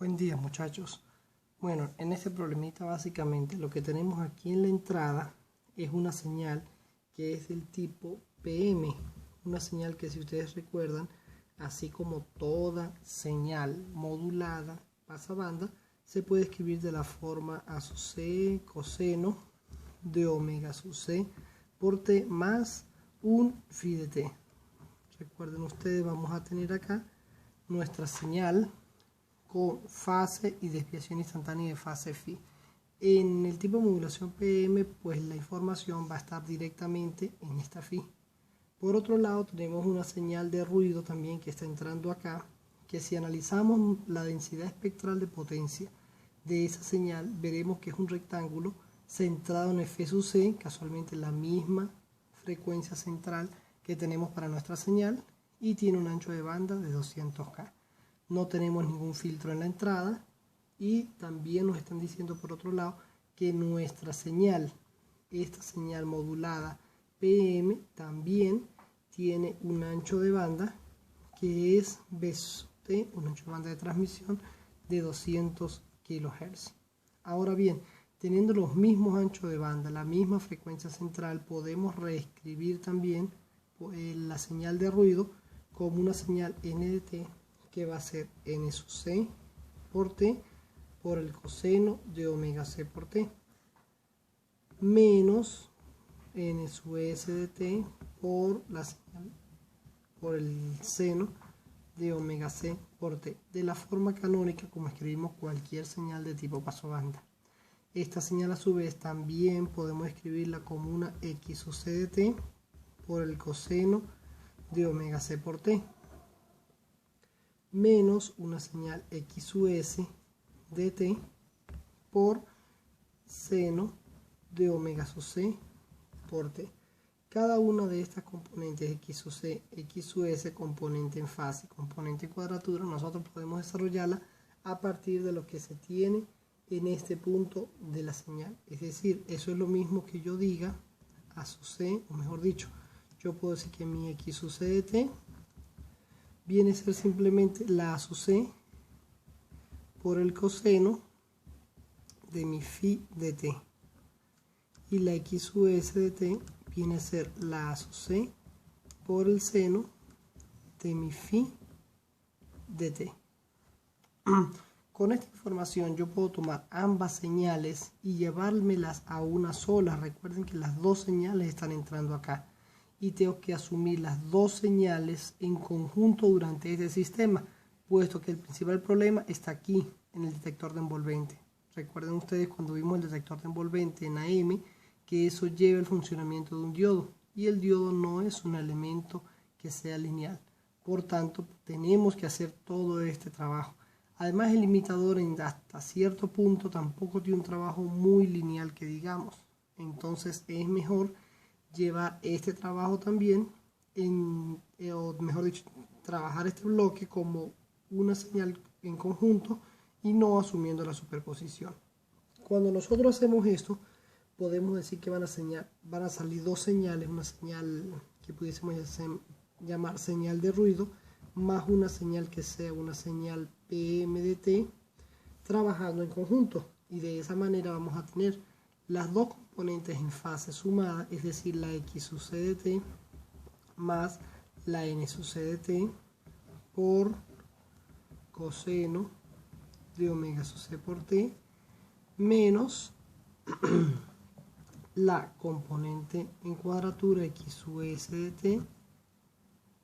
Buen día, muchachos. Bueno, en este problemita básicamente lo que tenemos aquí en la entrada es una señal que es del tipo PM, una señal que, si ustedes recuerdan, así como toda señal modulada pasabanda, se puede escribir de la forma A sub C coseno de omega sub C por T más un phi de T. Recuerden ustedes, vamos a tener acá nuestra señal con fase y desviación instantánea de fase phi. En el tipo de modulación PM, pues la información va a estar directamente en esta phi. Por otro lado, tenemos una señal de ruido también que está entrando acá, que si analizamos la densidad espectral de potencia de esa señal, veremos que es un rectángulo centrado en F sub C, casualmente la misma frecuencia central que tenemos para nuestra señal, y tiene un ancho de banda de 200K. No tenemos ningún filtro en la entrada, y también nos están diciendo por otro lado que nuestra señal, esta señal modulada PM, también tiene un ancho de banda que es B sub T, un ancho de banda de transmisión de 200 kHz. Ahora bien, teniendo los mismos anchos de banda, la misma frecuencia central, podemos reescribir también la señal de ruido como una señal N de T, que va a ser N sub C por T por el coseno de omega C por T, menos N sub S de T por la señal, por el seno de omega C por T, de la forma canónica como escribimos cualquier señal de tipo pasobanda. Esta señal, a su vez, también podemos escribirla como una X sub C de T por el coseno de omega C por T, menos una señal X sub S de T por seno de omega sub C por T. Cada una de estas componentes, X sub C, X sub S, componente en fase, componente en cuadratura, nosotros podemos desarrollarla a partir de lo que se tiene en este punto de la señal. Es decir, eso es lo mismo que yo diga A sub C, o mejor dicho, yo puedo decir que mi X sub C de T viene a ser simplemente la A sub C por el coseno de mi phi de T, y la X sub S de T viene a ser la A sub C por el seno de mi phi de T. Con esta información yo puedo tomar ambas señales y llevármelas a una sola. Recuerden que las dos señales están entrando acá y tengo que asumir las dos señales en conjunto durante este sistema, puesto que el principal problema está aquí en el detector de envolvente. Recuerden ustedes cuando vimos el detector de envolvente en AM, que eso lleva el funcionamiento de un diodo, y el diodo no es un elemento que sea lineal. Por tanto, tenemos que hacer todo este trabajo. Además, el limitador hasta cierto punto tampoco tiene un trabajo muy lineal que digamos. Entonces es mejor llevar este trabajo también, o mejor dicho, trabajar este bloque como una señal en conjunto y no asumiendo la superposición. Cuando nosotros hacemos esto, podemos decir que van a salir dos señales, una señal que pudiésemos llamar señal de ruido, más una señal que sea una señal PM de T, trabajando en conjunto, y de esa manera vamos a tener las dos componentes en fase sumada, es decir, la X sub C de T más la N sub C de T por coseno de omega sub C por T, menos la componente en cuadratura X sub S de T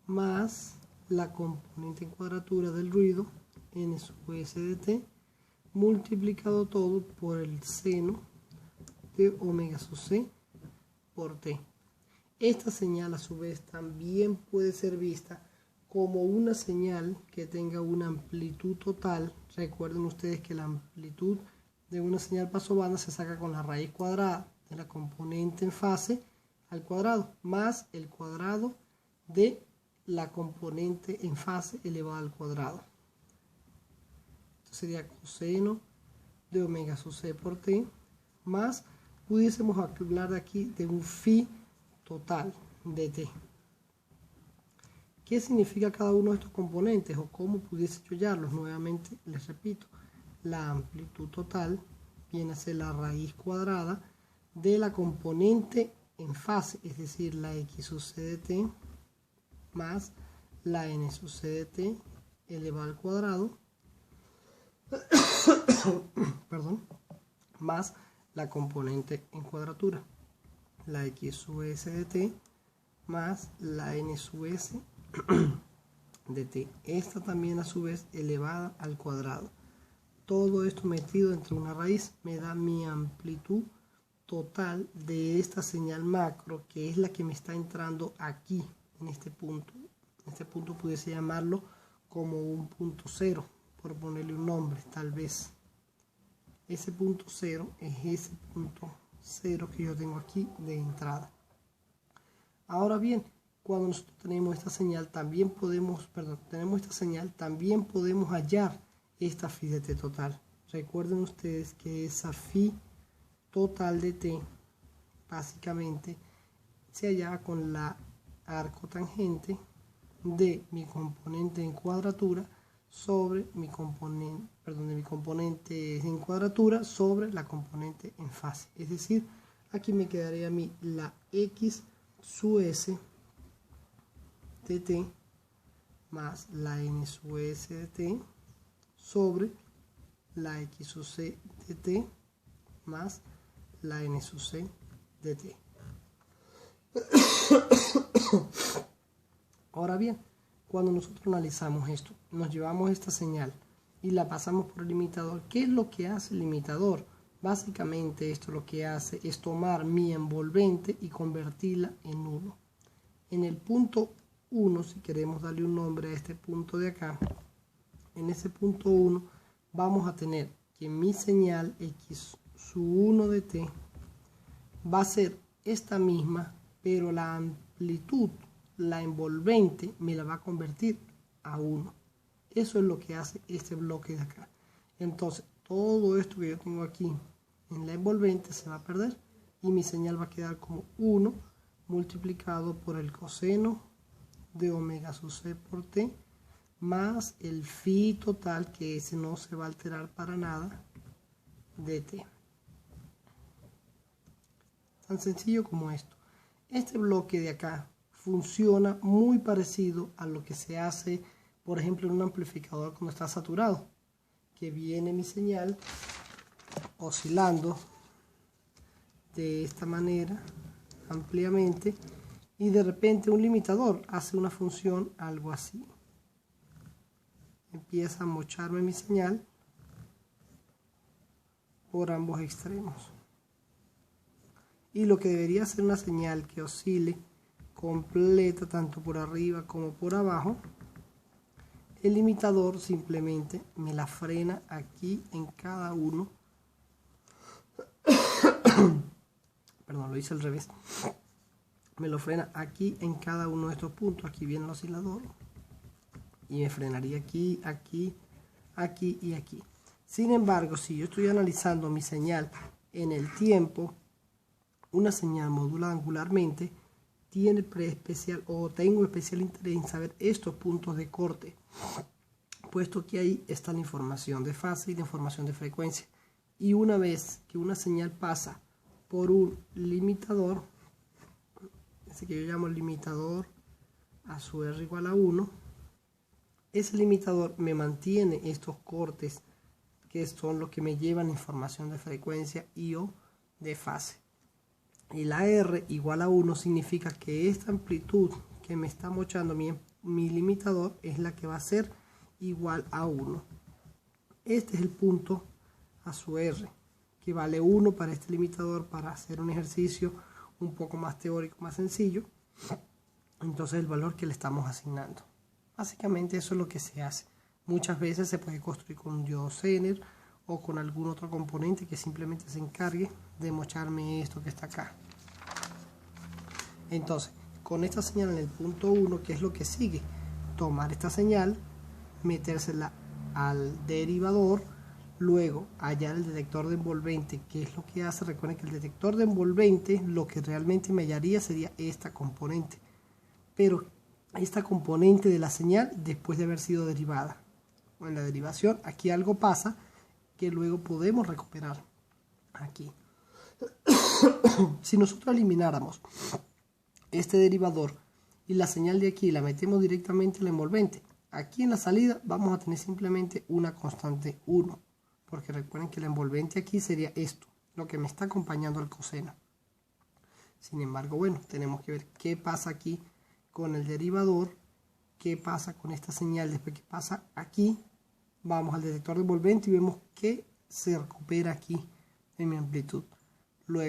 más la componente en cuadratura del ruido N sub S de T, multiplicado todo por el seno de omega sub C por T. Esta señal, a su vez, también puede ser vista como una señal que tenga una amplitud total. Recuerden ustedes que la amplitud de una señal pasobanda se saca con la raíz cuadrada de la componente en fase al cuadrado, más el cuadrado de la componente en fase elevado al cuadrado. Esto sería coseno de omega sub C por T, más, pudiésemos hablar de aquí de un phi total de T. ¿Qué significa cada uno de estos componentes o cómo pudiese yo hallarlos? Nuevamente les repito, la amplitud total viene a ser la raíz cuadrada de la componente en fase, es decir, la x sub c de t más la n sub c de t elevado al cuadrado perdón, más la componente en cuadratura, la x sub s de t más la n sub s de t, esta también a su vez elevada al cuadrado. Todo esto metido entre una raíz me da mi amplitud total de esta señal macro, que es la que me está entrando aquí en este punto. Este punto pudiese llamarlo como un punto cero, por ponerle un nombre, tal vez. Ese punto cero es ese punto cero que yo tengo aquí de entrada. Ahora bien, cuando nosotros tenemos esta señal, también podemos hallar esta phi de t total. Recuerden ustedes que esa phi total de t básicamente se hallaba con la arcotangente de mi componente en cuadratura sobre mi componente, de mi componente en cuadratura sobre la componente en fase. Es decir, aquí me quedaría a mí la x sub s de t más la n sub s de t sobre la x sub c de t más la n sub c de t. Ahora bien, cuando nosotros analizamos esto, nos llevamos esta señal y la pasamos por el limitador. ¿Qué es lo que hace el limitador? Básicamente esto lo que hace es tomar mi envolvente y convertirla en 1. En el punto 1, si queremos darle un nombre a este punto de acá, en ese punto 1 vamos a tener que mi señal x sub 1 de t va a ser esta misma, pero la amplitud, la envolvente, me la va a convertir a 1. Eso es lo que hace este bloque de acá. Entonces, todo esto que yo tengo aquí en la envolvente se va a perder y mi señal va a quedar como 1 multiplicado por el coseno de omega sub c por t más el phi total, que ese no se va a alterar para nada, de t. Tan sencillo como esto. Este bloque de acá funciona muy parecido a lo que se hace, por ejemplo, en un amplificador cuando está saturado, que viene mi señal oscilando de esta manera ampliamente y de repente un limitador hace una función algo así. Empieza a mocharme mi señal por ambos extremos. Y lo que debería ser una señal que oscile completa tanto por arriba como por abajo, el limitador simplemente me la frena aquí en cada uno. Perdón, lo hice al revés. Me lo frena aquí en cada uno de estos puntos. Aquí viene el oscilador y me frenaría aquí, aquí, aquí y aquí. Sin embargo, si yo estoy analizando mi señal en el tiempo, una señal modulada angularmente tiene tengo especial interés en saber estos puntos de corte, puesto que ahí está la información de fase y la información de frecuencia. Y una vez que una señal pasa por un limitador, ese que yo llamo limitador a su r igual a 1, ese limitador me mantiene estos cortes que son los que me llevan información de frecuencia y o de fase. Y la R igual a 1 significa que esta amplitud que me está mochando mi limitador es la que va a ser igual a 1. Este es el punto a su R, que vale 1 para este limitador para hacer un ejercicio un poco más teórico, más sencillo. Entonces el valor que le estamos asignando. Básicamente eso es lo que se hace. Muchas veces se puede construir con un diodo Zener o con algún otro componente que simplemente se encargue de mocharme esto que está acá. Entonces, con esta señal en el punto 1, ¿qué es lo que sigue? Tomar esta señal, metérsela al derivador, luego hallar el detector de envolvente. ¿Qué es lo que hace? Recuerden que el detector de envolvente lo que realmente me hallaría sería esta componente, pero esta componente de la señal después de haber sido derivada. En la derivación aquí algo pasa que luego podemos recuperar aquí. Si nosotros elimináramos este derivador y la señal de aquí la metemos directamente en la envolvente, aquí en la salida vamos a tener simplemente una constante 1, porque recuerden que la envolvente aquí sería esto, lo que me está acompañando al coseno. Sin embargo, bueno, tenemos que ver qué pasa aquí con el derivador, qué pasa con esta señal, después qué pasa aquí. Vamos al detector de envolvente y vemos que se recupera aquí en mi amplitud.